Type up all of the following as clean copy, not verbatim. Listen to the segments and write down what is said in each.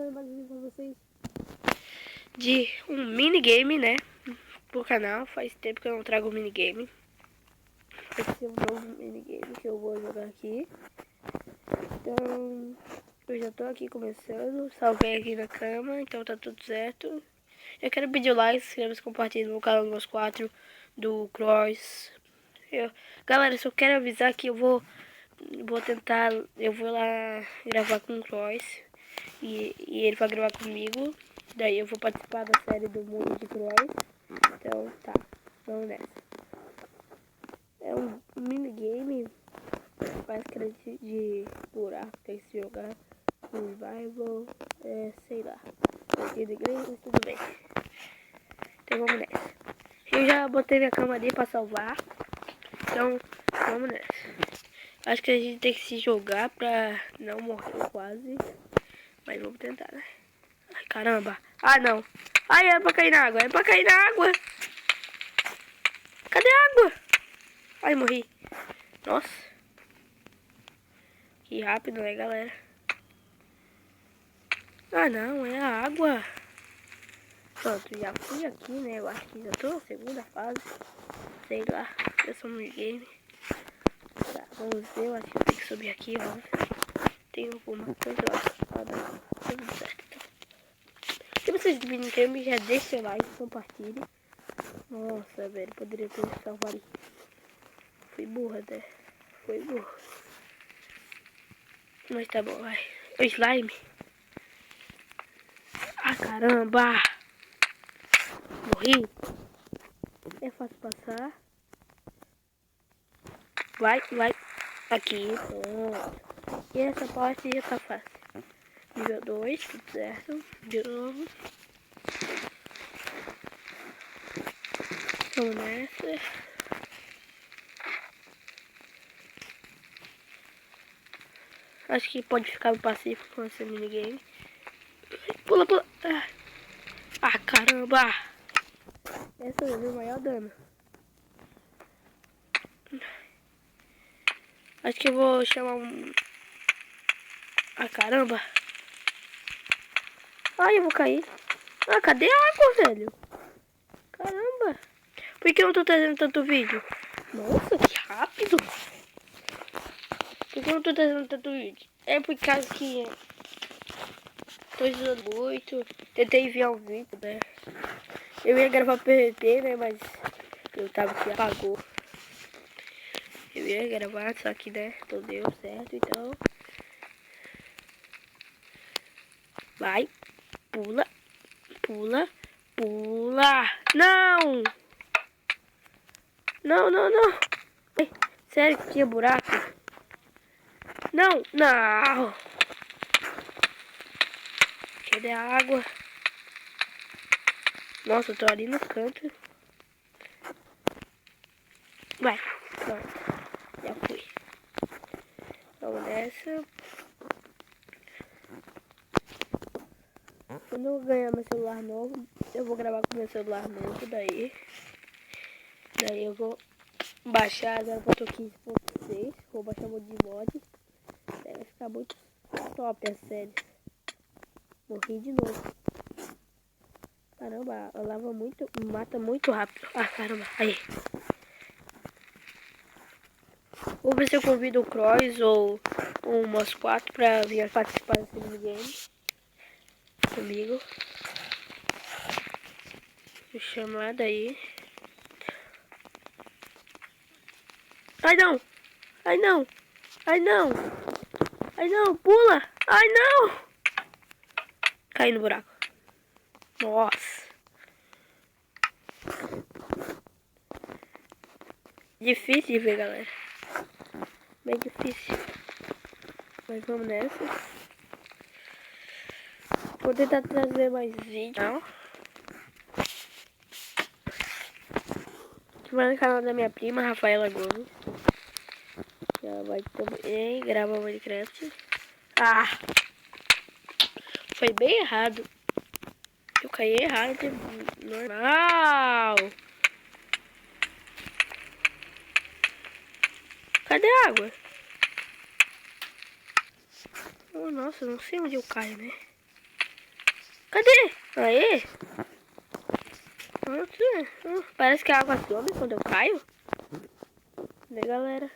trazendo mais um vídeo pra vocês de um minigame, né? Pro canal. Faz tempo que eu não trago um minigame. Esse é um novo minigame que eu vou jogar aqui. Então, eu já tô aqui começando. Salvei aqui na cama, então tá tudo certo. Eu quero pedir o like, se inscreva, compartilhe no canal dos 4 do Cross. Galera, só quero avisar que eu vou tentar, eu vou lá gravar com o Cross e ele vai gravar comigo. Daí eu vou participar da série do mundo de Cross. Então tá, vamos nessa. É um minigame, parece que é de buraco, tem que se jogar. Survival, sei lá. Aqui de inglês, mas tudo bem. Então vamos nessa. Eu já botei minha cama ali pra salvar. Então vamos nessa. Acho que a gente tem que se jogar pra não morrer quase. Mas vamos tentar, né? Ai, caramba. Ah, não. Ai, é pra cair na água. É pra cair na água. Cadê a água? Ai, morri. Nossa. Que rápido, né, galera? Ah, não. É a água. Pronto, já fui aqui, né? Eu acho que já tô na segunda fase. Sei lá. Eu sou no game. Tá, vamos ver. Eu acho que eu tenho que subir aqui, vamos ver. Tem alguma coisa lá. Ah, não. Tudo certo. Se vocês virem game, já deixa seu like, compartilhe. Nossa, velho, poderia ter salvado. Fui burra, né? Foi burra. Mas tá bom, vai. O slime. Ah, caramba! Morri. É fácil passar. Vai. Aqui, pronto. E essa parte já tá fácil. Nível 2, tudo certo. De novo. Vamos nessa. Acho que pode ficar pacífico com esse minigame. Pula. Ah, caramba! Essa é o maior dano. Acho que eu vou chamar um... Ah, caramba! Ai, eu vou cair. Ah, cadê a água, velho? Caramba! Por que eu não tô trazendo tanto vídeo? Nossa, que rápido! Por que eu não tô trazendo tanto vídeo? É por causa que tô usando muito. Tentei enviar um vídeo, né? Eu ia gravar PVP, né? Mas eu tava que apagou. Eu ia gravar, só que, né? Não deu certo, então. Vai. Pula. Não! Não. Ai, sério que tinha buraco? Não. Cadê a água? Nossa, eu tô ali no canto. Vai. Pronto. Já fui. Vamos nessa. Quando eu ganhar meu celular novo, eu vou gravar com meu celular novo. Daí eu vou baixar 0.15.6. Vou baixar o de mod. Vai ficar muito top a série. Morri de novo. Caramba, ela lava muito, mata muito rápido. Ah, caramba, aí. Vou ver se eu convido o Cross ou umas 4 pra vir participar desse minigame comigo. Vou chamar daí. Ai não, pula. Ai não. Caí no buraco. Nossa. Difícil de ver, galera. Bem difícil. Mas vamos nessa. Vou tentar trazer mais vídeo. Não. Vai no canal da minha prima, Rafaela Gomes. Ela vai também gravar Minecraft. Ah! Foi bem errado. Eu caí errado de normal. Cadê a água? Oh, nossa, não sei onde eu caio, né? Cadê? Aê! Parece que a água some quando eu caio. Né, galera?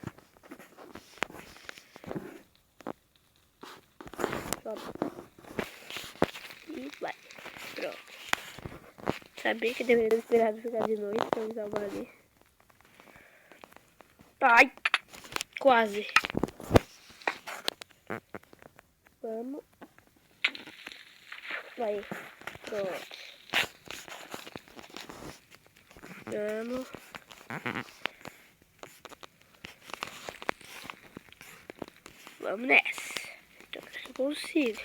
Sobe. E vai. Pronto. Sabia que deveria ter esperado ficar de noite pra me salvar ali. Ai! Quase. Vamos. Vai. Pronto. Vamos. Vamos nessa. Então, acho que eu consigo.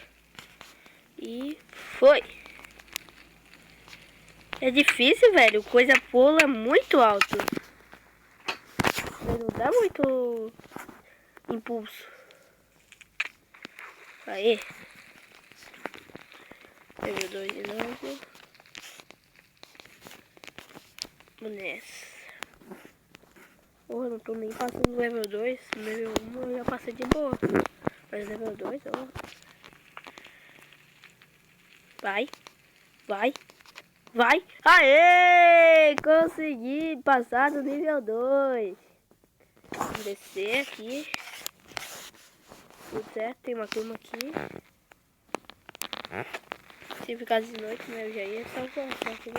E foi. É difícil, velho. Coisa pula muito alto. Mas não dá muito impulso. Aí. Level 2 de novo. Vamos nessa. Porra, não tô nem passando do level 2. No level 1 eu já passei de boa. Mas level 2, ó. Vai. Vai. Vai. Aê! Consegui passar do nível 2. Vou descer aqui. Tudo certo. Tem uma turma aqui. Se ficasse de noite, né? Eu já ia salvar. Aqui.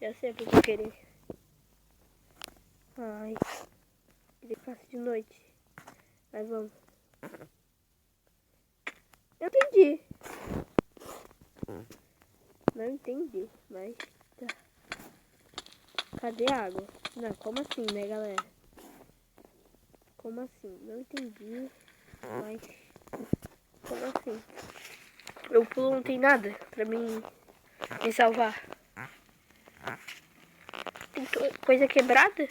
Já sei porque eu queria. Ai. Queria que ficasse de noite. Mas vamos. Eu entendi. Não entendi, mas tá. Cadê a água? Não, como assim, né, galera? Como assim? Não entendi. Mas como assim? Eu pulo, não tem nada pra mim me salvar. Tem coisa quebrada?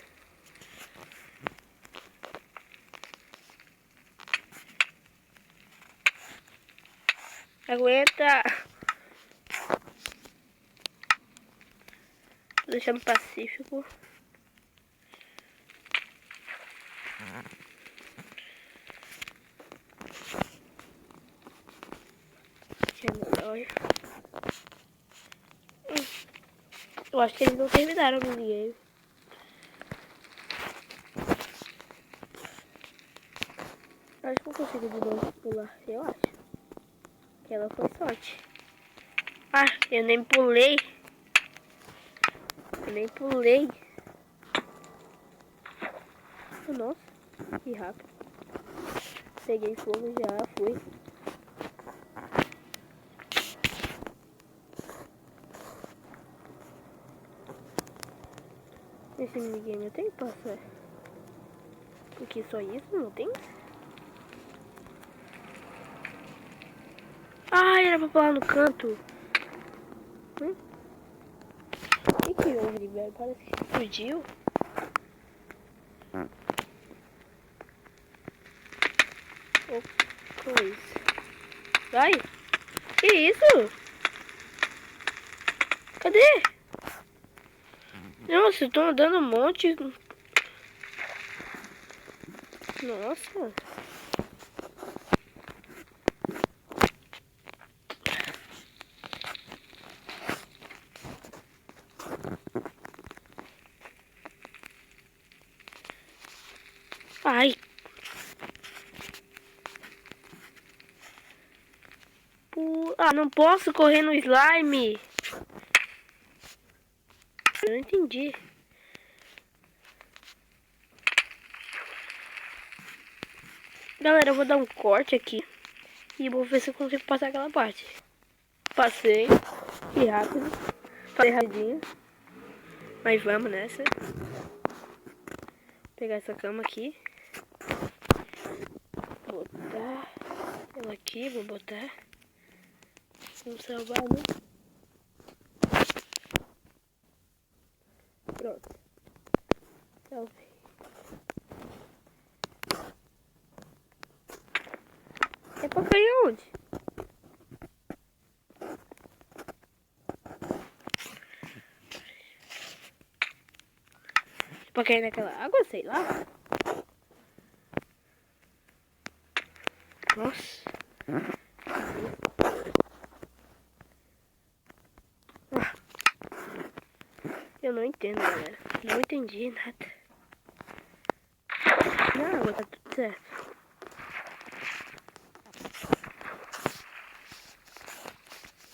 Aguenta. Deixando pacífico. Eu acho que eles não terminaram o minigame. Acho que eu consigo de novo pular. Eu acho. Que ela foi sorte. Ah, eu nem pulei. Eu nem pulei. Nossa, que rápido. Peguei fogo já, fui. Nesse minigame eu tenho que passar. Porque só isso não tem? Ai, era pra pular no canto. O que houve, velho? Parece que explodiu. Oh, coisa. Vai. Que isso? Cadê? Nossa, eu tô andando um monte. Nossa. Ai. Ah, não posso correr no slime. Eu não entendi. Galera, eu vou dar um corte aqui. E vou ver se eu consigo passar aquela parte. Passei. Que rápido. Passei rapidinho. Mas vamos nessa. Vou pegar essa cama aqui. Botar ela aqui, vou botar. Vamos salvar, né? Pronto. Salvei. É pra cair onde? É pra cair naquela água, sei lá. Nossa. Eu não entendo, galera. Não entendi nada. Na água tá tudo certo.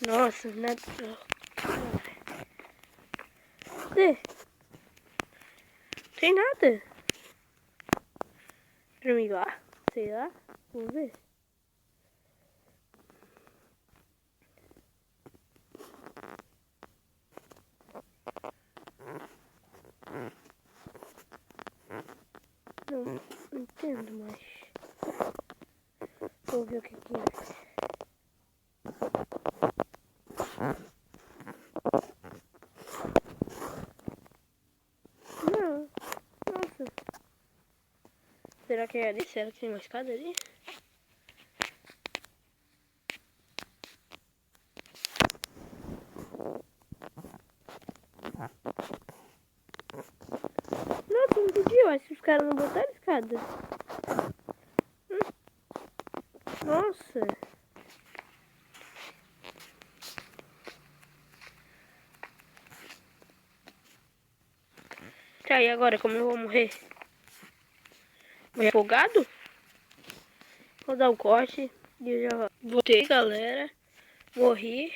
Nossa, nada. Cadê? Tem nada. Pra mim lá. Sei lá. Vamos ver. Não entendo mais. Vou ver o que é. Não. Nossa. Será que é ali? Será que tem uma escada ali? Nossa, não entendi. Eu acho que os caras não botaram escada. Nossa. Tá, e agora? Como eu vou morrer? Morrer afogado? Vou dar um corte e eu já voltei, galera. Morri.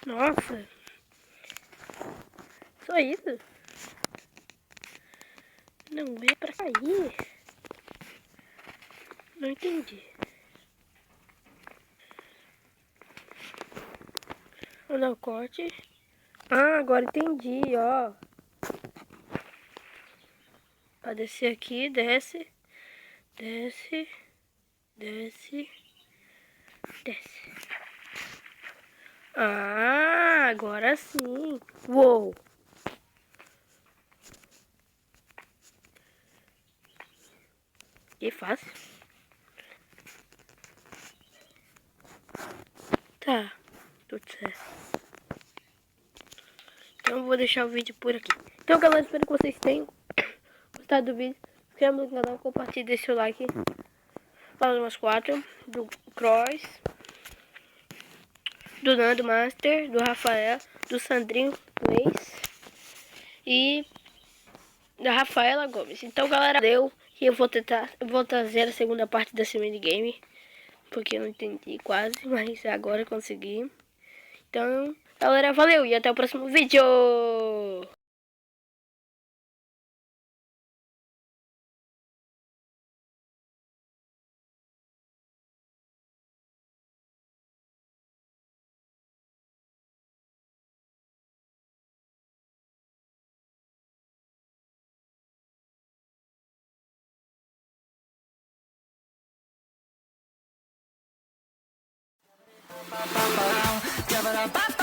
Nossa. Só isso? Não é pra cair. Não entendi. Vou dar um corte. Ah, agora entendi, ó. Pra descer aqui, desce. Desce. Desce. Desce. Ah, agora sim. Uou. Que fácil. Tá, tudo certo. Então eu vou deixar o vídeo por aqui. Então, galera, espero que vocês tenham gostado do vídeo. Se inscreva no canal, compartilhe, deixa o like. Fala umas 4 do Cross, do Nando Master, do Rafael, do Sandrinho Plays e da Rafaela Gomes. Então, galera, deu. E eu vou trazer a segunda parte desse minigame, porque eu não entendi quase, mas agora eu consegui. Então, galera, valeu e até o próximo vídeo! Ba ba ba ba